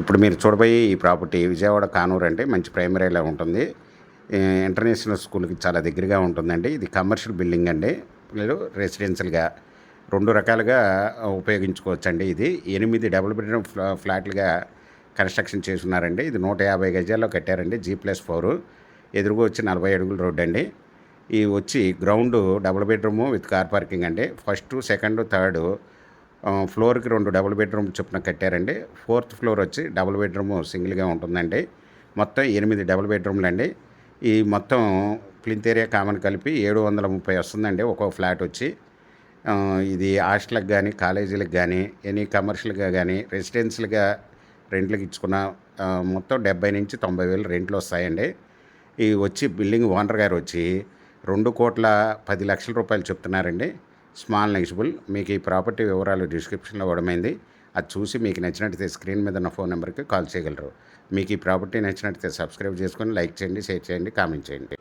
ఇప్పుడు మీరు చూడబోయే ఈ ప్రాపర్టీ విజయవాడ కానూరు అంటే మంచి ప్రైమరీలో ఉంటుంది. ఇంటర్నేషనల్ స్కూల్కి చాలా దగ్గరగా ఉంటుందండి. ఇది కమర్షియల్ బిల్డింగ్ అండి. పిల్లలు రెసిడెన్షియల్గా 2 రకాలుగా ఉపయోగించుకోవచ్చండి. ఇది 8 డబుల్ బెడ్రూమ్ ఫ్లాట్లుగా కన్స్ట్రక్షన్ చేసున్నారండి. ఇది 150 గజాల్లో కట్టారండి. G+4 ఎదురుగా వచ్చి 40 అడుగుల రోడ్ అండి. ఈ వచ్చి ground double bedroom with car parking అండి. ఫస్ట్, సెకండ్, థర్డ్ ఫ్లోర్కి 2 డబుల్ బెడ్రూమ్ చొప్పున కట్టారండి. 4th ఫ్లోర్ వచ్చి డబుల్ బెడ్రూమ్ సింగిల్గా ఉంటుందండి. మొత్తం 8 డబుల్ బెడ్రూమ్లు అండి. ఈ మొత్తం ప్లింత్ ఏరియా కామన్ కలిపి 730 వస్తుందండి ఒక్కో ఫ్లాట్ వచ్చి. ఇది హాస్టల్కి కానీ, కాలేజీలకు కానీ, ఎనీ కమర్షియల్గా కానీ, రెసిడెన్షియల్గా రెంట్లకు ఇచ్చుకున్న మొత్తం 70 నుంచి 90 వేలు రెంట్లు వస్తాయండి. ఈ వచ్చి బిల్డింగ్ ఓనర్ గారు వచ్చి 2,10,00,000 రూపాయలు చెప్తున్నారండి. Small negotiable. మీకు ఈ ప్రాపర్టీ వివరాలు డిస్క్రిప్షన్లో ఇవ్వడమైంది. అది చూసి మీకు నచ్చినట్టయితే స్క్రీన్ మీద ఉన్న ఫోన్ నెంబర్కి కాల్ చేయగలరు. మీకు ఈ ప్రాపర్టీ నచ్చినట్టయితే సబ్స్క్రైబ్ చేసుకొని లైక్ చేయండి, షేర్ చేయండి, కామెంట్ చేయండి.